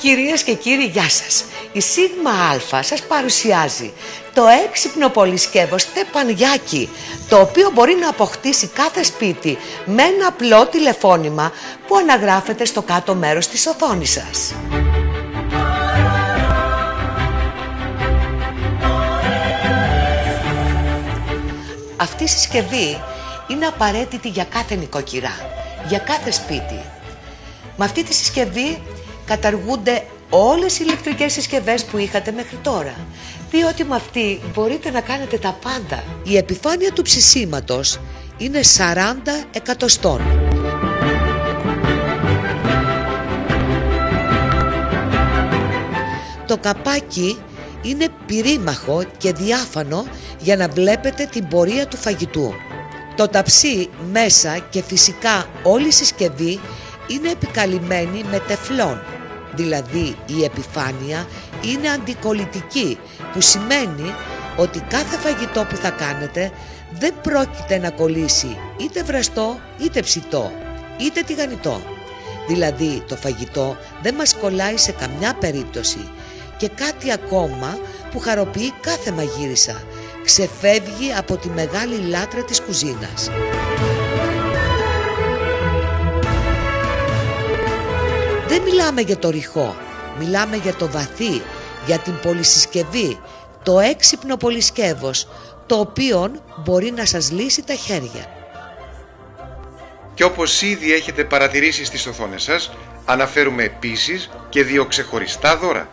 Κυρίες και κύριοι, γεια σας. Η Σίγμα Α σας παρουσιάζει το έξυπνο πολυσκεύος τεπανιάκι, το οποίο μπορεί να αποκτήσει κάθε σπίτι με ένα απλό τηλεφώνημα που αναγράφεται στο κάτω μέρος της οθόνης σας. Αυτή η συσκευή είναι απαραίτητη για κάθε νοικοκυρά, για κάθε σπίτι. Με αυτή τη συσκευή καταργούνται όλες οι ηλεκτρικές συσκευές που είχατε μέχρι τώρα, διότι με αυτή μπορείτε να κάνετε τα πάντα. Η επιφάνεια του ψησίματος είναι 40 εκατοστών. Το καπάκι είναι πυρήμαχο και διάφανο για να βλέπετε την πορεία του φαγητού. Το ταψί μέσα και φυσικά όλη η συσκευή είναι επικαλυμμένη με τεφλόν, δηλαδή η επιφάνεια είναι αντικολλητική, που σημαίνει ότι κάθε φαγητό που θα κάνετε δεν πρόκειται να κολλήσει είτε βραστό, είτε ψητό, είτε τηγανιτό. Δηλαδή το φαγητό δεν μας κολλάει σε καμιά περίπτωση. Και κάτι ακόμα που χαροποιεί κάθε μαγείρισα, ξεφεύγει από τη μεγάλη λάτρα της κουζίνας. Δεν μιλάμε για το ρηχό, μιλάμε για το βαθύ, για την πολυσυσκευή, το έξυπνο πολυσκεύος, το οποίο μπορεί να σας λύσει τα χέρια. Και όπως ήδη έχετε παρατηρήσει στις οθόνες σας, αναφέρουμε επίσης και δύο ξεχωριστά δώρα.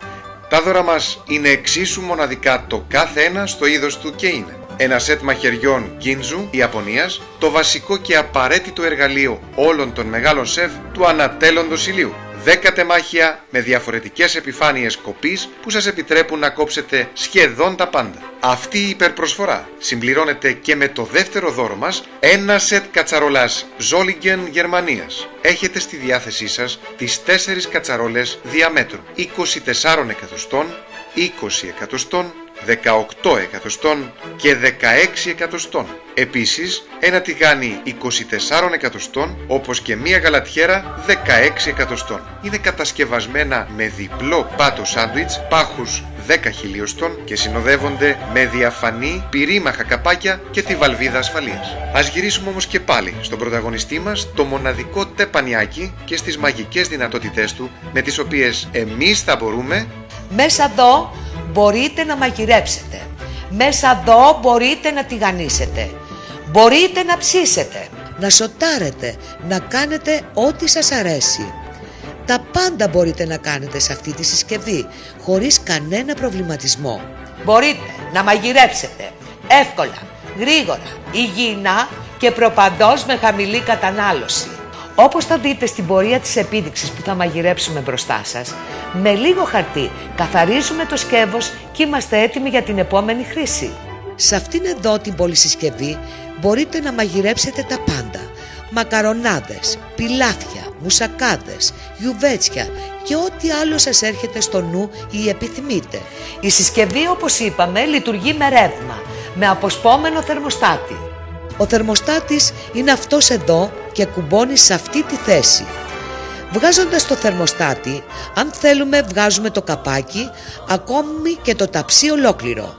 Τα δώρα μας είναι εξίσου μοναδικά το κάθε ένα στο είδος του και είναι ένα σετ μαχαιριών Ginzu Ιαπωνίας, το βασικό και απαραίτητο εργαλείο όλων των μεγάλων σεφ του ανατέλλοντος ηλίου. 10 τεμάχια με διαφορετικές επιφάνειες κοπής που σας επιτρέπουν να κόψετε σχεδόν τα πάντα. Αυτή η υπερπροσφορά συμπληρώνεται και με το δεύτερο δώρο μας, ένα σετ κατσαρόλας Zollingen Γερμανίας. Έχετε στη διάθεσή σας τις 4 κατσαρόλες διαμέτρου 24 εκατοστών, 20 εκατοστών, 18 εκατοστών και 16 εκατοστών. Επίσης, ένα τηγάνι 24 εκατοστών, όπως και μία γαλατιέρα 16 εκατοστών. Είναι κατασκευασμένα με διπλό πάτο σάντουιτς, πάχους 10 χιλιοστών και συνοδεύονται με διαφανή πυρήμαχα καπάκια και τη βαλβίδα ασφαλείας. Ας γυρίσουμε όμως και πάλι στον πρωταγωνιστή μας, το μοναδικό τεπανιάκι, και στις μαγικές δυνατότητές του, με τις οποίες εμείς θα μπορούμε. Μέσα εδώ μπορείτε να μαγειρέψετε. Μέσα εδώ μπορείτε να τηγανίσετε. Μπορείτε να ψήσετε, να σοτάρετε, να κάνετε ό,τι σας αρέσει. Τα πάντα μπορείτε να κάνετε σε αυτή τη συσκευή, χωρίς κανένα προβληματισμό. Μπορείτε να μαγειρέψετε εύκολα, γρήγορα, υγιεινά και προπαντός με χαμηλή κατανάλωση. Όπως θα δείτε στην πορεία της επίδειξης που θα μαγειρέψουμε μπροστά σας, με λίγο χαρτί καθαρίζουμε το σκεύος και είμαστε έτοιμοι για την επόμενη χρήση. Σε αυτήν εδώ την πολυσυσκευή μπορείτε να μαγειρέψετε τα πάντα. Μακαρονάδες, πιλάφια, μουσακάδες, γιουβέτσια και ό,τι άλλο σας έρχεται στο νου ή επιθυμείτε. Η συσκευή, όπως είπαμε, λειτουργεί με ρεύμα, με αποσπόμενο θερμοστάτη. Ο θερμοστάτης είναι αυτός εδώ και κουμπώνει σε αυτή τη θέση. Βγάζοντας το θερμοστάτη, αν θέλουμε βγάζουμε το καπάκι, ακόμη και το ταψί ολόκληρο.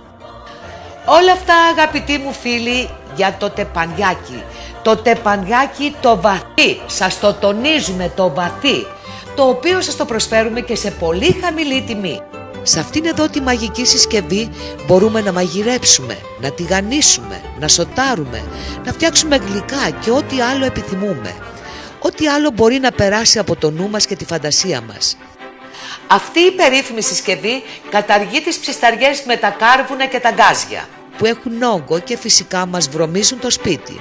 Όλα αυτά, αγαπητοί μου φίλοι, για το τεπανιάκι. Το τεπανιάκι το βαθύ, σας το τονίζουμε, το βαθύ, το οποίο σας το προσφέρουμε και σε πολύ χαμηλή τιμή. Σε αυτήν εδώ τη μαγική συσκευή μπορούμε να μαγειρέψουμε, να τηγανίσουμε, να σοτάρουμε, να φτιάξουμε γλυκά και ό,τι άλλο επιθυμούμε. Ό,τι άλλο μπορεί να περάσει από το νου μας και τη φαντασία μας. Αυτή η περίφημη συσκευή καταργεί τις ψισταριές με τα κάρβουνα και τα γκάζια, που έχουν όγκο και φυσικά μας βρωμίζουν το σπίτι,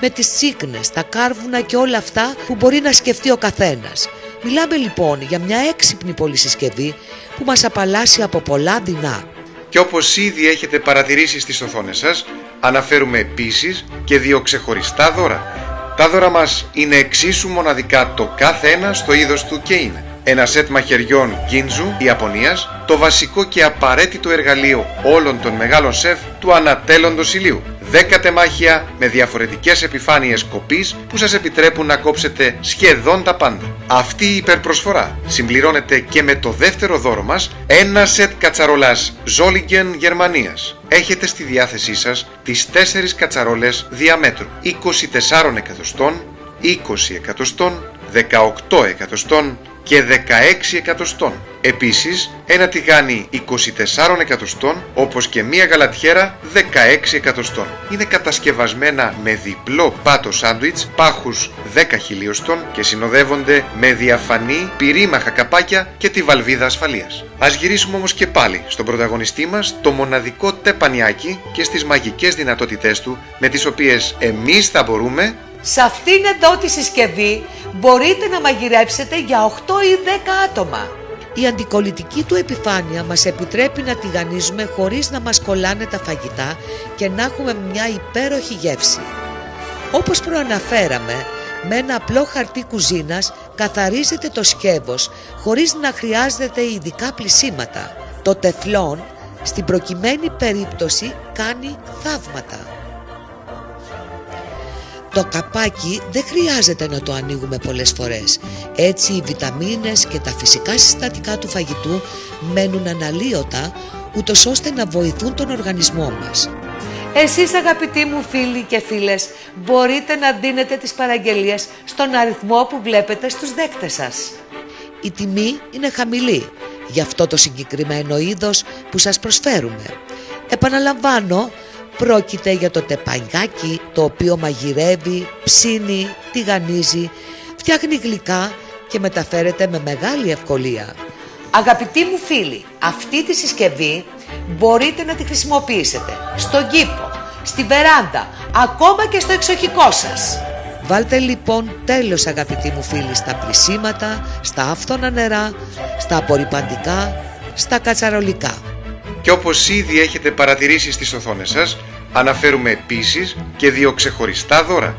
με τις τσίκνες, τα κάρβουνα και όλα αυτά που μπορεί να σκεφτεί ο καθένας. Μιλάμε λοιπόν για μια έξυπνη πολυσυσκευή που μας απαλλάσσει από πολλά δεινά. Και όπως ήδη έχετε παρατηρήσει στις οθόνες σας, αναφέρουμε επίσης και δύο ξεχωριστά δώρα. Τα δώρα μας είναι εξίσου μοναδικά το κάθε ένα στο είδος του και είναι ένα σετ μαχαιριών Ginzu Ιαπωνίας, το βασικό και απαραίτητο εργαλείο όλων των μεγάλων σεφ του ανατέλλοντος ηλίου. 10 τεμάχια με διαφορετικές επιφάνειες κοπής που σας επιτρέπουν να κόψετε σχεδόν τα πάντα. Αυτή η υπερπροσφορά συμπληρώνεται και με το δεύτερο δώρο μας, ένα σετ κατσαρόλας Zolligen Γερμανίας. Έχετε στη διάθεσή σας τις 4 κατσαρόλες διαμέτρου 24 εκατοστών, 20 εκατοστών, 18 εκατοστών και 16 εκατοστών. Επίσης, ένα τηγάνι 24 εκατοστών, όπως και μία γαλατιέρα 16 εκατοστών. Είναι κατασκευασμένα με διπλό πάτο σάντουιτς πάχους 10 χιλιοστών και συνοδεύονται με διαφανή πυρήμαχα καπάκια και τη βαλβίδα ασφαλείας. Ας γυρίσουμε όμως και πάλι στον πρωταγωνιστή μας, το μοναδικό τεπανιάκι, και στις μαγικές δυνατότητές του, με τις οποίες εμείς θα μπορούμε. Σε αυτήν εδώ τη συσκευή μπορείτε να μαγειρέψετε για 8 ή 10 άτομα. Η αντικολλητική του επιφάνεια μας επιτρέπει να τηγανίζουμε χωρίς να μας κολλάνε τα φαγητά και να έχουμε μια υπέροχη γεύση. Όπως προαναφέραμε, με ένα απλό χαρτί κουζίνας καθαρίζετε το σκεύος χωρίς να χρειάζεται ειδικά πλυσίματα. Το τεφλόν στην προκειμένη περίπτωση κάνει θαύματα. Το καπάκι δεν χρειάζεται να το ανοίγουμε πολλές φορές. Έτσι οι βιταμίνες και τα φυσικά συστατικά του φαγητού μένουν αναλύωτα, ούτως ώστε να βοηθούν τον οργανισμό μας. Εσείς, αγαπητοί μου φίλοι και φίλες, μπορείτε να δίνετε τις παραγγελίες στον αριθμό που βλέπετε στους δέκτες σας. Η τιμή είναι χαμηλή για αυτό το συγκεκριμένο είδος που σας προσφέρουμε. Επαναλαμβάνω, πρόκειται για το τεπανιάκι, το οποίο μαγειρεύει, ψήνει, τηγανίζει, φτιάχνει γλυκά και μεταφέρεται με μεγάλη ευκολία. Αγαπητοί μου φίλοι, αυτή τη συσκευή μπορείτε να τη χρησιμοποιήσετε στον κήπο, στη βεράντα, ακόμα και στο εξοχικό σας. Βάλτε λοιπόν τέλος, αγαπητοί μου φίλοι, στα πλυσίματα, στα άφθονα νερά, στα απορρυπαντικά, στα κατσαρολικά. Και όπως ήδη έχετε παρατηρήσει στις οθόνες σας, αναφέρουμε επίσης και 2 ξεχωριστά δώρα.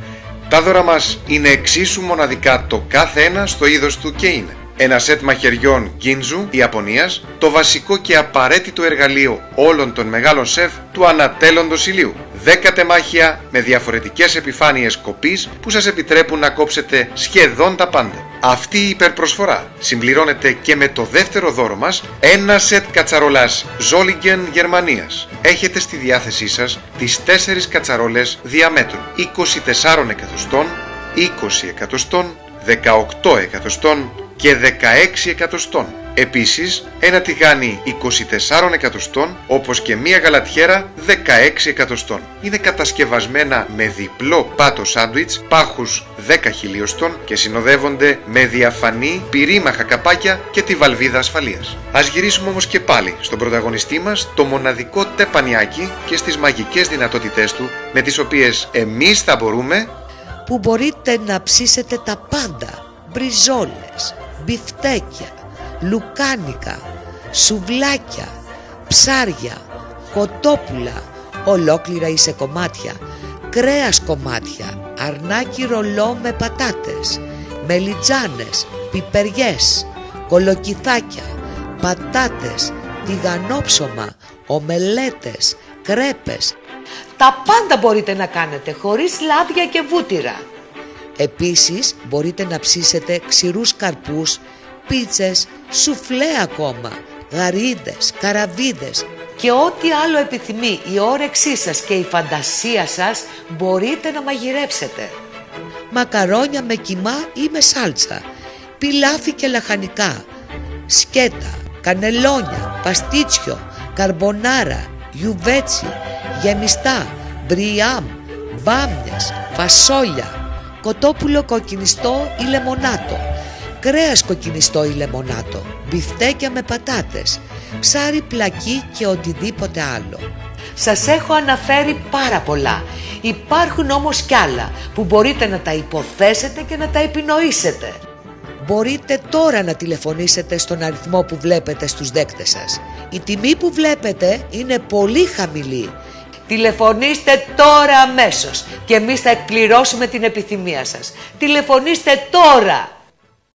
Τα δώρα μας είναι εξίσου μοναδικά το κάθε ένα στο είδος του και είναι ένα σετ μαχαιριών Ginzu Ιαπωνίας, το βασικό και απαραίτητο εργαλείο όλων των μεγάλων σεφ του ανατέλλοντος ηλίου. 10 τεμάχια με διαφορετικές επιφάνειες κοπής που σας επιτρέπουν να κόψετε σχεδόν τα πάντα. Αυτή η υπερπροσφορά συμπληρώνεται και με το δεύτερο δώρο μας, ένα σετ κατσαρόλας Zolligen Γερμανίας. Έχετε στη διάθεσή σας τις 4 κατσαρόλες διαμέτρου 24 εκατοστών, 20 εκατοστών, 18 εκατοστών και 16 εκατοστών. Επίσης, ένα τηγάνι 24 εκατοστών, όπως και μία γαλατιέρα 16 εκατοστών. Είναι κατασκευασμένα με διπλό πάτο σάντουιτς πάχους 10 χιλιοστών και συνοδεύονται με διαφανή πυρήμαχα καπάκια και τη βαλβίδα ασφαλείας. Ας γυρίσουμε όμως και πάλι στον πρωταγωνιστή μας, το μοναδικό τεπανιάκι, και στις μαγικές δυνατότητές του, με τις οποίες εμείς θα μπορούμε. Που μπορείτε να ψήσετε τα πάντα: μπριζόλες, μπιφτέκια, λουκάνικα, σουβλάκια, ψάρια, κοτόπουλα, ολόκληρα ή σε κομμάτια, κρέας κομμάτια, αρνάκι ρολό με πατάτες, μελιτζάνες, πιπεριές, κολοκυθάκια, πατάτες, τηγανόψωμα, ομελέτες, κρέπες. Τα πάντα μπορείτε να κάνετε χωρίς λάδια και βούτυρα. Επίσης μπορείτε να ψήσετε ξηρούς καρπούς, πίτσες, σουφλέ ακόμα, γαρίδες, καραβίδες και ό,τι άλλο επιθυμεί η όρεξή σας και η φαντασία σας μπορείτε να μαγειρέψετε. Μακαρόνια με κιμά ή με σάλτσα, πιλάφι και λαχανικά, σκέτα, κανελόνια, παστίτσιο, καρμπονάρα, γιουβέτσι, γεμιστά, μπριάμ, μπάμιες, φασόλια, κοτόπουλο κοκκινιστό ή λεμονάτο, κρέας κοκκινιστό ή λεμονάτο, μπιφτέκια με πατάτες, ψάρι πλακί και οτιδήποτε άλλο. Σας έχω αναφέρει πάρα πολλά. Υπάρχουν όμως κι άλλα που μπορείτε να τα υποθέσετε και να τα επινοήσετε. Μπορείτε τώρα να τηλεφωνήσετε στον αριθμό που βλέπετε στους δέκτες σας. Η τιμή που βλέπετε είναι πολύ χαμηλή. Τηλεφωνήστε τώρα αμέσως και εμείς θα εκπληρώσουμε την επιθυμία σας. Τηλεφωνήστε τώρα!